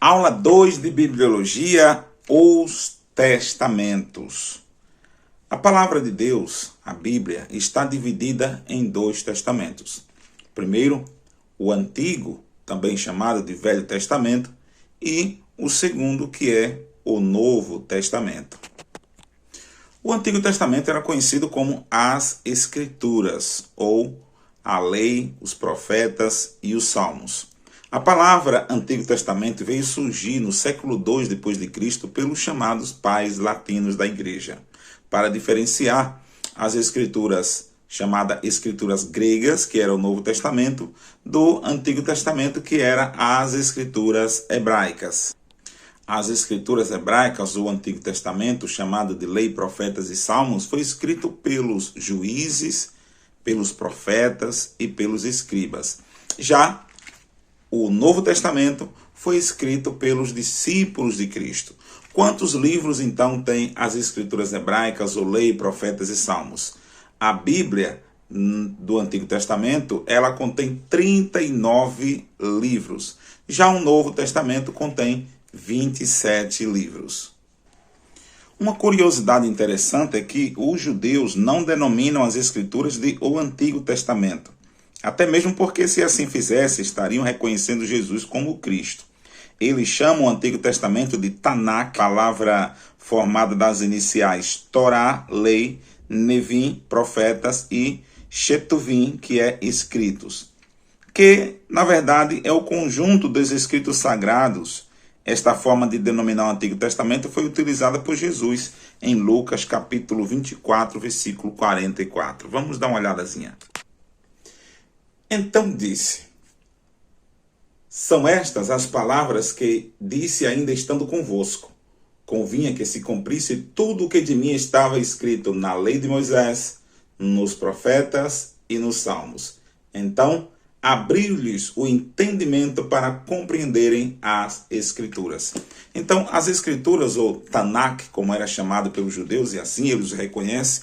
Aula 2 de Bibliologia, os Testamentos. A palavra de Deus, a Bíblia, está dividida em dois testamentos. Primeiro, o Antigo, também chamado de Velho Testamento, e o segundo, que é o Novo Testamento. O Antigo Testamento era conhecido como as Escrituras, ou a Lei, os Profetas e os Salmos. A palavra Antigo Testamento veio surgir no século II d.C. pelos chamados pais latinos da Igreja, para diferenciar as escrituras chamadas escrituras gregas, que era o Novo Testamento, do Antigo Testamento, que era as escrituras hebraicas. As escrituras hebraicas, o Antigo Testamento, chamado de Lei, Profetas e Salmos, foi escrito pelos juízes, pelos profetas e pelos escribas. Já o Novo Testamento foi escrito pelos discípulos de Cristo. Quantos livros, então, tem as Escrituras hebraicas, ou Lei, Profetas e Salmos? A Bíblia do Antigo Testamento, ela contém 39 livros. Já o Novo Testamento contém 27 livros. Uma curiosidade interessante é que os judeus não denominam as Escrituras de o Antigo Testamento. Até mesmo porque, se assim fizesse, estariam reconhecendo Jesus como Cristo. Eles chamam o Antigo Testamento de Tanakh, palavra formada das iniciais Torá, lei, Nevim, profetas, e Shetuvim, que é escritos, que, na verdade, é o conjunto dos escritos sagrados. Esta forma de denominar o Antigo Testamento foi utilizada por Jesus em Lucas, capítulo 24, versículo 44. Vamos dar uma olhadazinha. Então disse: são estas as palavras que disse ainda estando convosco. Convinha que se cumprisse tudo o que de mim estava escrito na lei de Moisés, nos profetas e nos salmos. Então abriu-lhes o entendimento para compreenderem as Escrituras. Então, as Escrituras, ou Tanakh, como era chamado pelos judeus, e assim eles reconhecem,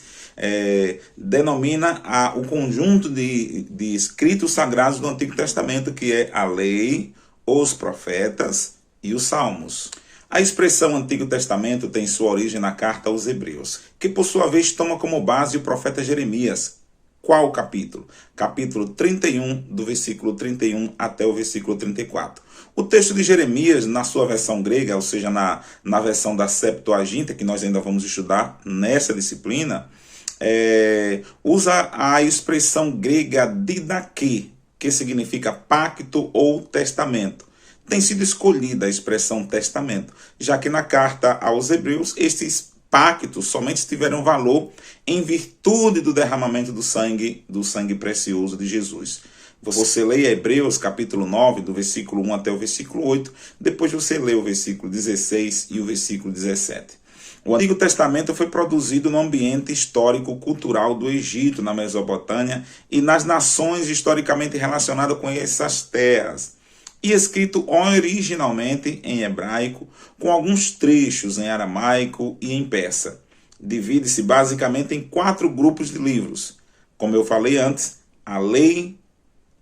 denomina o conjunto de escritos sagrados do Antigo Testamento, que é a lei, os profetas e os salmos. A expressão Antigo Testamento tem sua origem na carta aos Hebreus, que por sua vez toma como base o profeta Jeremias. Qual capítulo? Capítulo 31, do versículo 31 até o versículo 34. O texto de Jeremias, na sua versão grega, ou seja, na versão da Septuaginta, que nós ainda vamos estudar nessa disciplina, usa a expressão grega didaquê, que significa pacto ou testamento. Tem sido escolhida a expressão testamento, já que na carta aos Hebreus, estes pactos somente tiveram valor em virtude do derramamento do sangue precioso de Jesus. Você lê Hebreus capítulo 9, do versículo 1 até o versículo 8, depois você lê o versículo 16 e o versículo 17. O Antigo Testamento foi produzido no ambiente histórico-cultural do Egito, na Mesopotâmia e nas nações historicamente relacionadas com essas terras, e escrito originalmente em hebraico, com alguns trechos em aramaico e em persa. Divide-se basicamente em 4 grupos de livros. Como eu falei antes, a lei,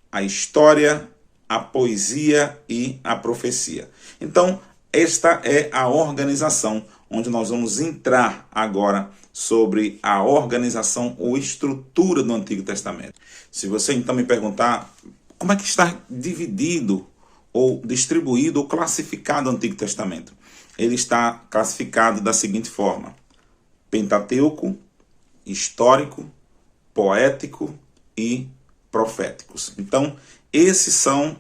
a história, a poesia e a profecia. Então, esta é a organização, onde nós vamos entrar agora sobre a organização ou estrutura do Antigo Testamento. Se você então me perguntar como é que está dividido ou distribuído ou classificado o Antigo Testamento, ele está classificado da seguinte forma: Pentateuco, histórico, poético e proféticos. Então,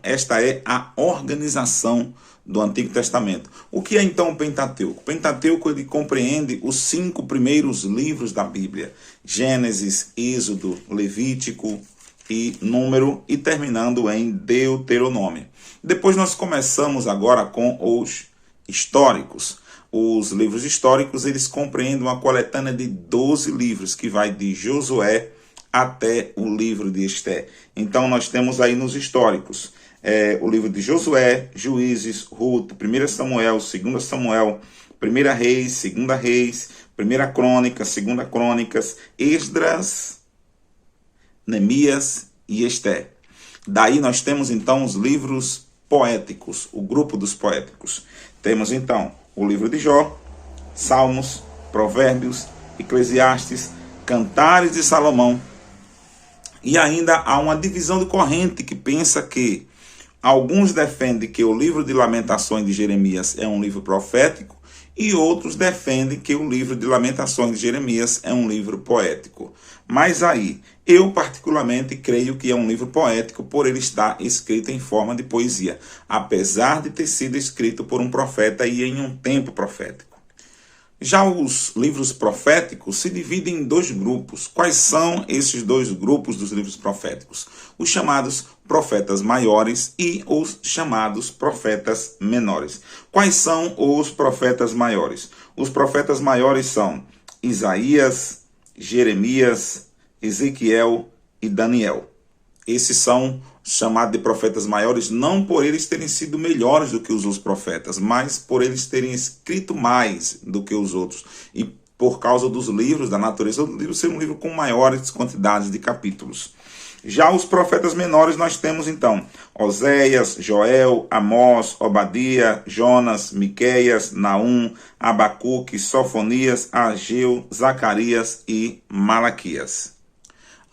esta é a organização do Antigo Testamento. O que é então o Pentateuco? O Pentateuco, ele compreende os 5 primeiros livros da Bíblia: Gênesis, Êxodo, Levítico e Número, e terminando em Deuteronômio. Depois nós começamos agora com os históricos. Os livros históricos, eles compreendem uma coletânea de 12 livros, que vai de Josué até o livro de Esté. Então nós temos aí nos históricos o livro de Josué, Juízes, Ruth, 1 Samuel, 2 Samuel, 1 Reis, 2 Reis, 1 Crônicas, 2 Crônicas, Esdras, Neemias e Esté. Daí nós temos então os livros poéticos, o grupo dos poéticos. Temos então o livro de Jó, Salmos, Provérbios, Eclesiastes, Cantares de Salomão. E ainda há uma divisão de corrente que pensa que alguns defendem que o livro de Lamentações de Jeremias é um livro profético e outros defendem que o livro de Lamentações de Jeremias é um livro poético. Mas aí, eu particularmente creio que é um livro poético por ele estar escrito em forma de poesia, apesar de ter sido escrito por um profeta e em um tempo profético. Já os livros proféticos se dividem em dois grupos. Quais são esses dois grupos dos livros proféticos? Os chamados profetas maiores e os chamados profetas menores. Quais são os profetas maiores? Os profetas maiores são Isaías, Jeremias, Ezequiel e Daniel. Esses são chamados de profetas maiores não por eles terem sido melhores do que os outros profetas, mas por eles terem escrito mais do que os outros. E por causa dos livros, da natureza do livro, ser um livro com maiores quantidades de capítulos. Já os profetas menores nós temos então Oséias, Joel, Amós, Obadia, Jonas, Miqueias, Naum, Abacuque, Sofonias, Ageu, Zacarias e Malaquias.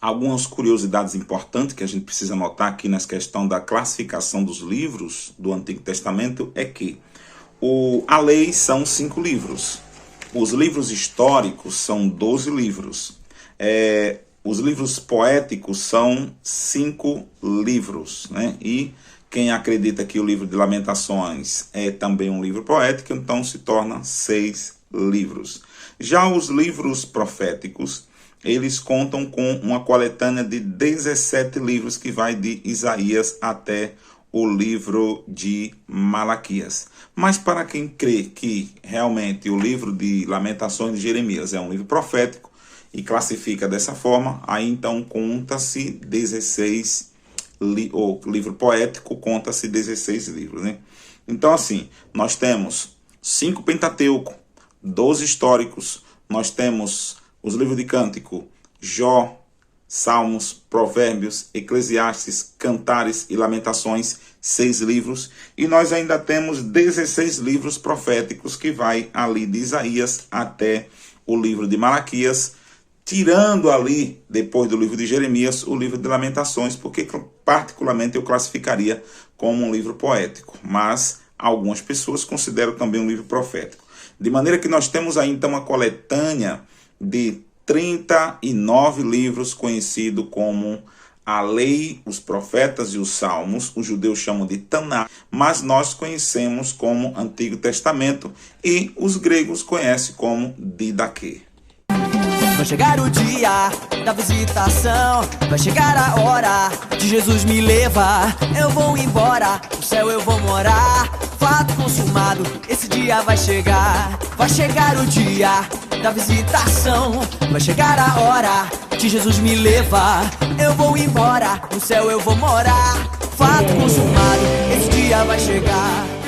Algumas curiosidades importantes que a gente precisa notar aqui nessa questão da classificação dos livros do Antigo Testamento é que a lei são 5 livros. Os livros históricos são 12 livros. Os livros poéticos são 5 livros, né? E quem acredita que o livro de Lamentações é também um livro poético, então se torna 6 livros. Já os livros proféticos, eles contam com uma coletânea de 17 livros que vai de Isaías até o livro de Malaquias. Mas para quem crê que realmente o livro de Lamentações de Jeremias é um livro profético e classifica dessa forma, aí então conta-se 16 o livro poético conta-se 16 livros, né? Então assim, nós temos 5 Pentateuco, 12 históricos, nós temos os livros de Cântico, Jó, Salmos, Provérbios, Eclesiastes, Cantares e Lamentações, 6 livros. E nós ainda temos 16 livros proféticos que vai ali de Isaías até o livro de Malaquias, tirando ali, depois do livro de Jeremias, o livro de Lamentações, porque particularmente eu classificaria como um livro poético. Mas algumas pessoas consideram também um livro profético. De maneira que nós temos aí então uma coletânea de 39 livros conhecido como a Lei, os Profetas e os Salmos. Os judeus chamam de Taná, mas nós conhecemos como Antigo Testamento e os gregos conhecem como Didaquê. Vai chegar o dia da visitação, vai chegar a hora de Jesus me levar. Eu vou embora, no céu eu vou morar. Fato consumado, esse dia vai chegar. Vai chegar o dia da visitação, vai chegar a hora de Jesus me levar. Eu vou embora, no céu eu vou morar. Fato consumado, esse dia vai chegar.